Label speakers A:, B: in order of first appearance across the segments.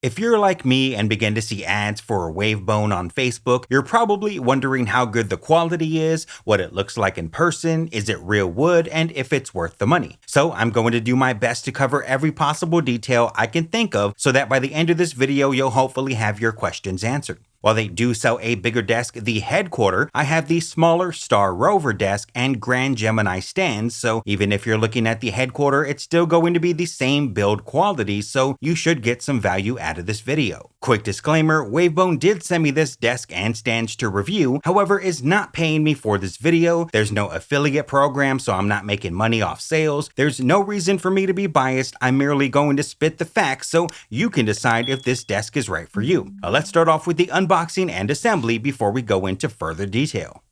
A: If you're like me and begin to see ads for Wavebone on Facebook, you're probably wondering how good the quality is, what it looks like in person, is it real wood, and if it's worth the money. So I'm going to do my best to cover every possible detail I can think of so that by the end of this video, you'll hopefully have your questions answered. While they do sell a bigger desk, the headquarter, I have the smaller Star Rover desk and Grand Gemini stands, so even if you're looking at the headquarter, it's still going to be the same build quality, so you should get some value out of this video. Quick disclaimer, Wavebone did send me this desk and stands to review, however is not paying me for this video. There's no affiliate program, so I'm not making money off sales. There's no reason for me to be biased. I'm merely going to spit the facts so you can decide if this desk is right for you. Let's start off with the unboxing and assembly before we go into further detail.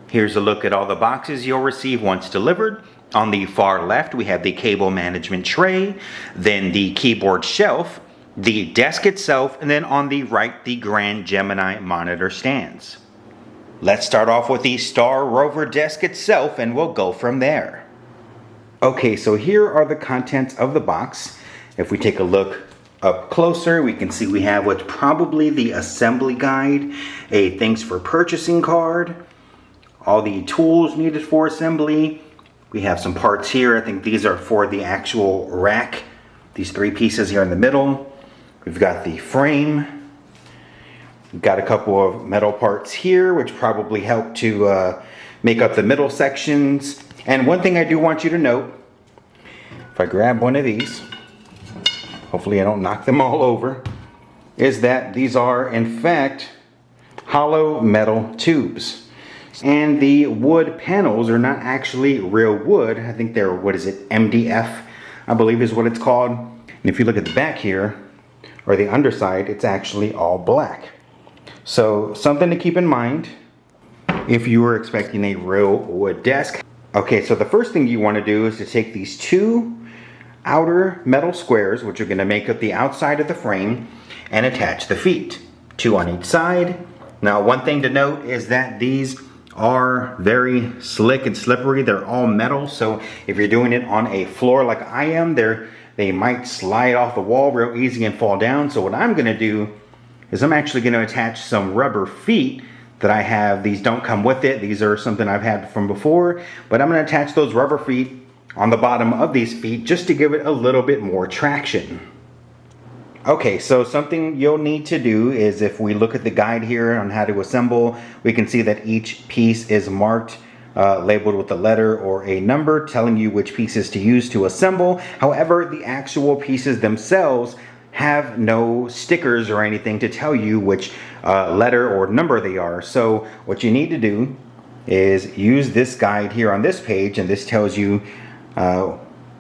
A: Here's a look at all the boxes you'll receive once delivered. On the far left, we have the cable management tray, then the keyboard shelf, the desk itself, and then on the right, the Grand Gemini monitor stands. Let's start off with the Star Rover desk itself, and we'll go from there. Okay, so here are the contents of the box. If we take a look up closer, we can see we have what's probably the assembly guide, a thanks for purchasing card, all the tools needed for assembly. We have some parts here. I think these are for the actual rack. These three pieces here in the middle. We've got the frame. We've got a couple of metal parts here, which probably help to make up the middle sections. And one thing I do want you to note, if I grab one of these, hopefully I don't knock them all over, is that these are in fact hollow metal tubes. And the wood panels are not actually real wood. I think they're, what is it, MDF, I believe is what it's called. And if you look at the back here, or the underside, it's actually all black. So something to keep in mind if you were expecting a real wood desk. Okay, so the first thing you want to do is to take these two outer metal squares, which are going to make up the outside of the frame, and attach the feet, two on each side. Now, one thing to note is that these are very slick and slippery. They're all metal, so if you're doing it on a floor like I am, they might slide off the wall real easy and fall down. So what I'm going to do is I'm actually going to attach some rubber feet that I have. These don't come with it. These are something I've had from before, but I'm going to attach those rubber feet on the bottom of these feet just to give it a little bit more traction. Okay, so something you'll need to do is, if we look at the guide here on how to assemble, we can see that each piece is marked, labeled with a letter or a number telling you which pieces to use to assemble. However, the actual pieces themselves have no stickers or anything to tell you which letter or number they are. So what you need to do is use this guide here on this page, and this tells you,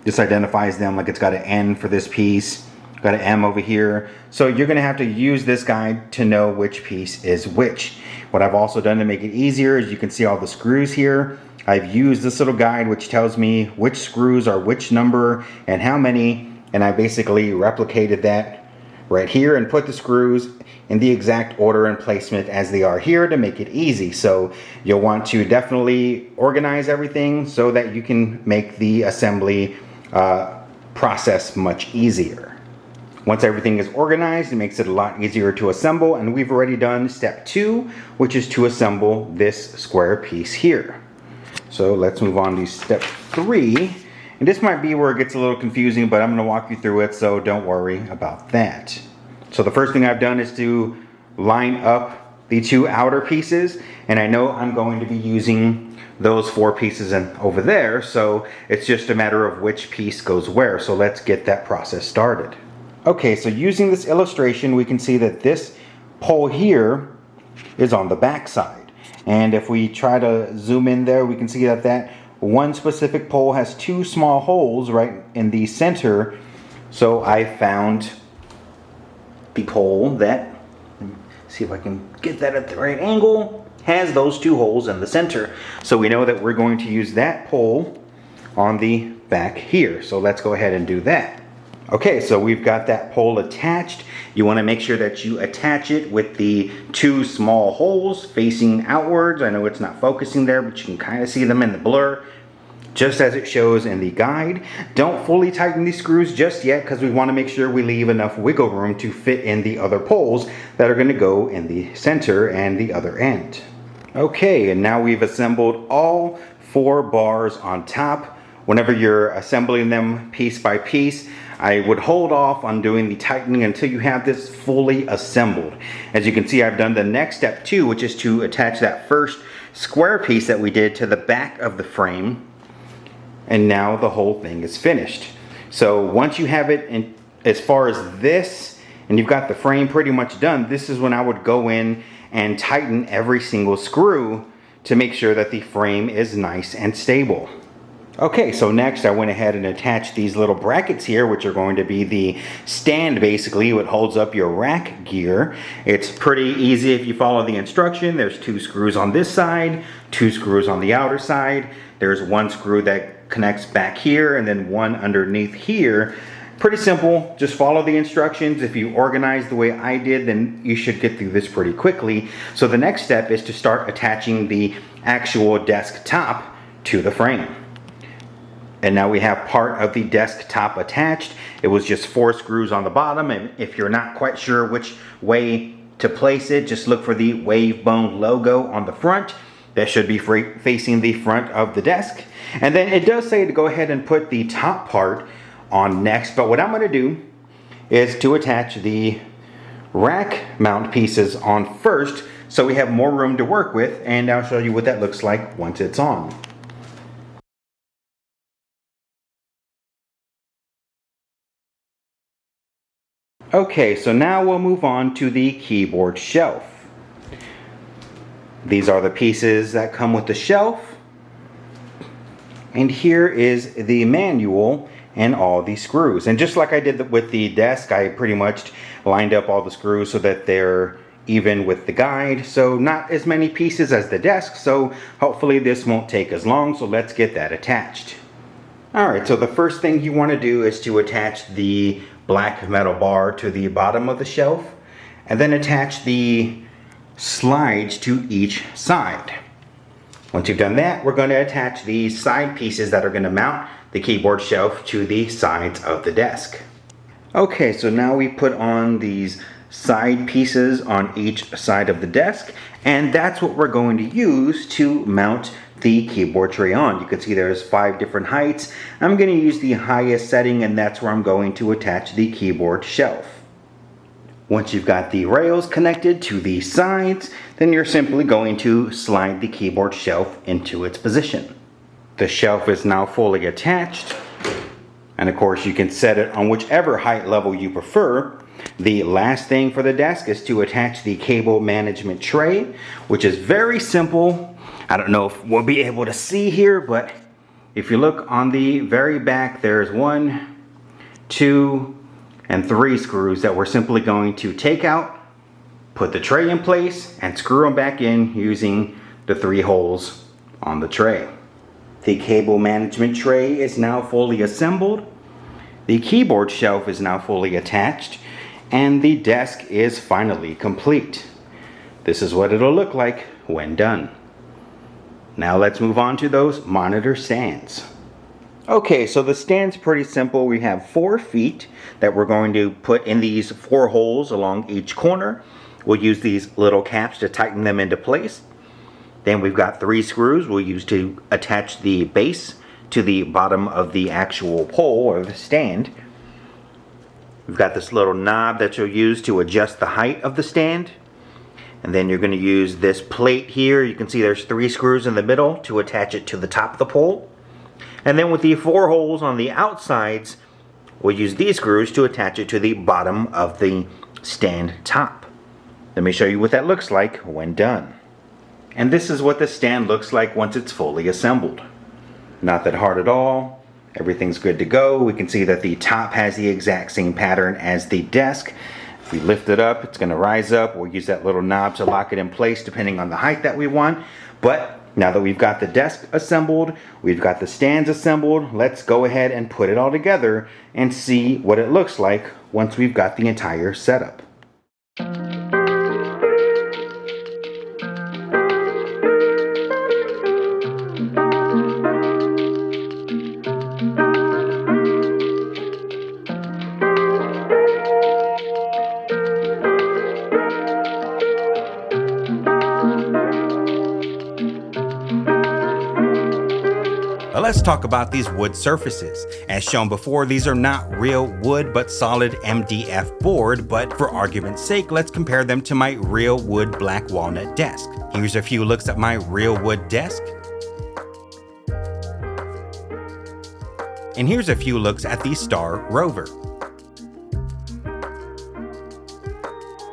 A: this identifies them, like it's got an N for this piece, got an M over here. So you're going to have to use this guide to know which piece is which. What I've also done to make it easier is you can see all the screws here. I've used this little guide which tells me which screws are which number and how many, and I basically replicated that right here and put the screws in the exact order and placement as they are here to make it easy. So you'll want to definitely organize everything so that you can make the assembly process much easier. Once everything is organized, it makes it a lot easier to assemble, and we've already done step 2, which is to assemble this square piece here. So let's move on to step 3, and this might be where it gets a little confusing, but I'm going to walk you through it, so don't worry about that. So the first thing I've done is to line up the two outer pieces, and I know I'm going to be using those 4 pieces over there, so it's just a matter of which piece goes where. So let's get that process started. Okay, so using this illustration, we can see that this pole here is on the back side. And if we try to zoom in there, we can see that that one specific pole has 2 small holes right in the center. So I found the pole that, see if I can get that at the right angle, has those 2 holes in the center. So we know that we're going to use that pole on the back here. So let's go ahead and do that. Okay, so we've got that pole attached. You want to make sure that you attach it with the 2 small holes facing outwards. I know it's not focusing there, but you can kind of see them in the blur. just as it shows in the guide. Don't fully tighten these screws just yet because we want to make sure we leave enough wiggle room to fit in the other poles that are going to go in the center and the other end. Okay, and now we've assembled all 4 bars on top. Whenever you're assembling them piece by piece, I would hold off on doing the tightening until you have this fully assembled. As you can see, I've done the next step too, which is to attach that first square piece that we did to the back of the frame. And now the whole thing is finished. So once you have it in, as far as this, and you've got the frame pretty much done, this is when I would go in and tighten every single screw to make sure that the frame is nice and stable. Okay, so next I went ahead and attached these little brackets here, which are going to be the stand basically, what holds up your rack gear. It's pretty easy if you follow the instruction. There's 2 screws on this side, 2 screws on the outer side. There's 1 screw that connects back here and then 1 underneath here. Pretty simple, just follow the instructions. If you organize the way I did, then you should get through this pretty quickly. So the next step is to start attaching the actual desktop to the frame. And now we have part of the desktop attached. It was just 4 screws on the bottom, and if you're not quite sure which way to place it, just look for the Wavebone logo on the front. That should be facing the front of the desk. And then it does say to go ahead and put the top part on next, but what I'm going to do is to attach the rack mount pieces on first so we have more room to work with, and I'll show you what that looks like once it's on. Okay, so now we'll move on to the keyboard shelf. These are the pieces that come with the shelf. And here is the manual and all the screws. And just like I did with the desk, I pretty much lined up all the screws so that they're even with the guide. So not as many pieces as the desk, so hopefully this won't take as long. So let's get that attached. Alright, so the first thing you want to do is to attach the black metal bar to the bottom of the shelf, and then attach the slides to each side. Once you've done that, we're going to attach the side pieces that are going to mount the keyboard shelf to the sides of the desk. Okay, so now we put on these side pieces on each side of the desk, and that's what we're going to use to mount the keyboard tray on. You can see there's 5 different heights. I'm going to use the highest setting, and that's where I'm going to attach the keyboard shelf. Once you've got the rails connected to the sides, then you're simply going to slide the keyboard shelf into its position. The shelf is now fully attached, and of course you can set it on whichever height level you prefer. The last thing for the desk is to attach the cable management tray, which is very simple. I don't know if we'll be able to see here, but if you look on the very back, there's 1, 2, and 3 screws that we're simply going to take out, put the tray in place, and screw them back in using the 3 holes on the tray. The cable management tray is now fully assembled. The keyboard shelf is now fully attached, and the desk is finally complete. This is what it'll look like when done. Now let's move on to those monitor stands. Okay, so the stand's pretty simple. We have 4 feet that we're going to put in these 4 holes along each corner. We'll use these little caps to tighten them into place. Then we've got 3 screws we'll use to attach the base to the bottom of the actual pole or the stand. We've got this little knob that you'll use to adjust the height of the stand. And then you're going to use this plate here. You can see there's 3 screws in the middle to attach it to the top of the pole. And then with the 4 holes on the outsides, we'll use these screws to attach it to the bottom of the stand top. Let me show you what that looks like when done. And this is what the stand looks like once it's fully assembled. Not that hard at all. Everything's good to go. We can see that the top has the exact same pattern as the desk. If we lift it up, it's going to rise up. We'll use that little knob to lock it in place depending on the height that we want. But now that we've got the desk assembled, we've got the stands assembled, let's go ahead and put it all together and see what it looks like once we've got the entire setup. let's talk about these wood surfaces. As shown before, these are not real wood but solid MDF board, but for argument's sake, let's compare them to my real wood black walnut desk. Here's a few looks at my real wood desk. And here's a few looks at the Star Rover.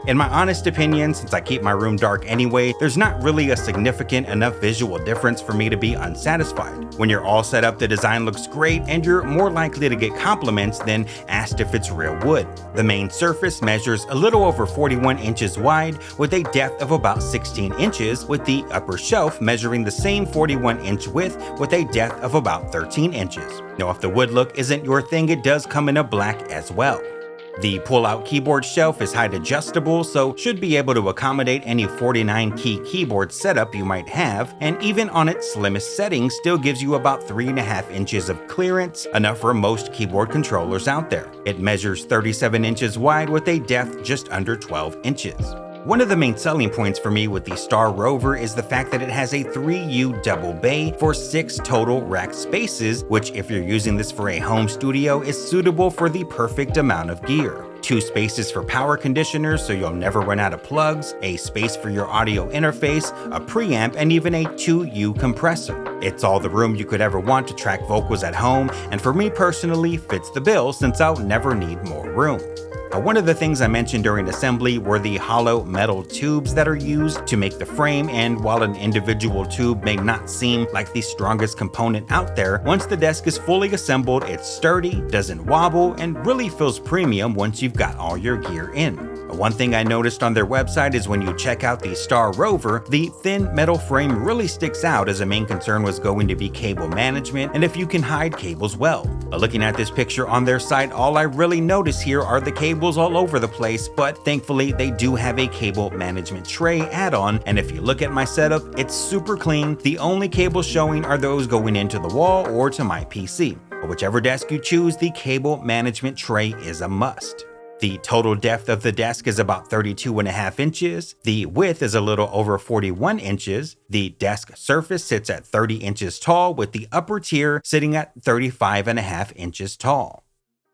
A: In my honest opinion, since I keep my room dark anyway, there's not really a significant enough visual difference for me to be unsatisfied. When you're all set up, the design looks great and you're more likely to get compliments than asked if it's real wood. The main surface measures a little over 41 inches wide with a depth of about 16 inches, with the upper shelf measuring the same 41-inch width with a depth of about 13 inches. Now, if the wood look isn't your thing, it does come in a black as well. The pull-out keyboard shelf is height adjustable, so should be able to accommodate any 49-key keyboard setup you might have, and even on its slimmest settings still gives you about 3.5 inches of clearance, enough for most keyboard controllers out there. It measures 37 inches wide with a depth just under 12 inches. One of the main selling points for me with the Star Rover is the fact that it has a 3U double bay for 6 total rack spaces, which if you're using this for a home studio is suitable for the perfect amount of gear. 2 spaces for power conditioners so you'll never run out of plugs, a space for your audio interface, a preamp, and even a 2U compressor. It's all the room you could ever want to track vocals at home, and for me personally fits the bill since I'll never need more room. One of the things I mentioned during assembly were the hollow metal tubes that are used to make the frame, and while an individual tube may not seem like the strongest component out there, once the desk is fully assembled, it's sturdy, doesn't wobble, and really feels premium once you've got all your gear in. One thing I noticed on their website is when you check out the Star Rover, the thin metal frame really sticks out, as a main concern was going to be cable management and if you can hide cables well. Looking at this picture on their site, all I really notice here are the cables all over the place, but thankfully they do have a cable management tray add-on, and if you look at my setup, it's super clean. The only cables showing are those going into the wall or to my PC. Whichever desk you choose, the cable management tray is a must. The total depth of the desk is about 32.5 inches. The width is a little over 41 inches. The desk surface sits at 30 inches tall, with the upper tier sitting at 35.5 inches tall.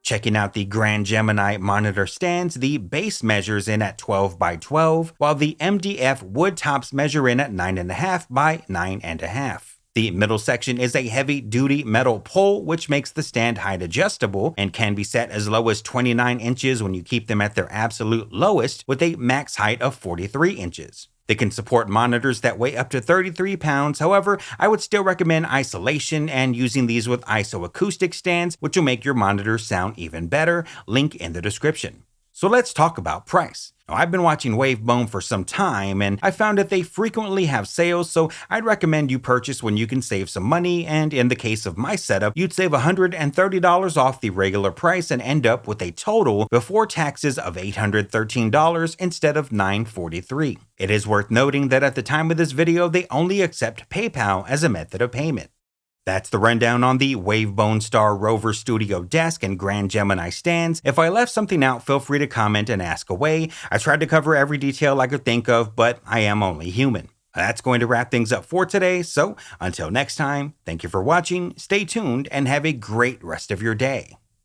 A: Checking out the Grand Gemini monitor stands, the base measures in at 12 by 12, while the MDF wood tops measure in at 9.5 by 9.5. The middle section is a heavy-duty metal pole, which makes the stand height adjustable and can be set as low as 29 inches when you keep them at their absolute lowest, with a max height of 43 inches. They can support monitors that weigh up to 33 pounds, however, I would still recommend isolation and using these with isoacoustic stands, which will make your monitors sound even better. Link in the description. So let's talk about price. Now, I've been watching Wavebone for some time, and I found that they frequently have sales, so I'd recommend you purchase when you can save some money, and in the case of my setup, you'd save $130 off the regular price and end up with a total before taxes of $813 instead of $943. It is worth noting that at the time of this video, they only accept PayPal as a method of payment. That's the rundown on the Wavebone Star Rover Studio Desk and Grand Gemini stands. If I left something out, feel free to comment and ask away. I tried to cover every detail I could think of, but I am only human. That's going to wrap things up for today, so until next time, thank you for watching, stay tuned, and have a great rest of your day.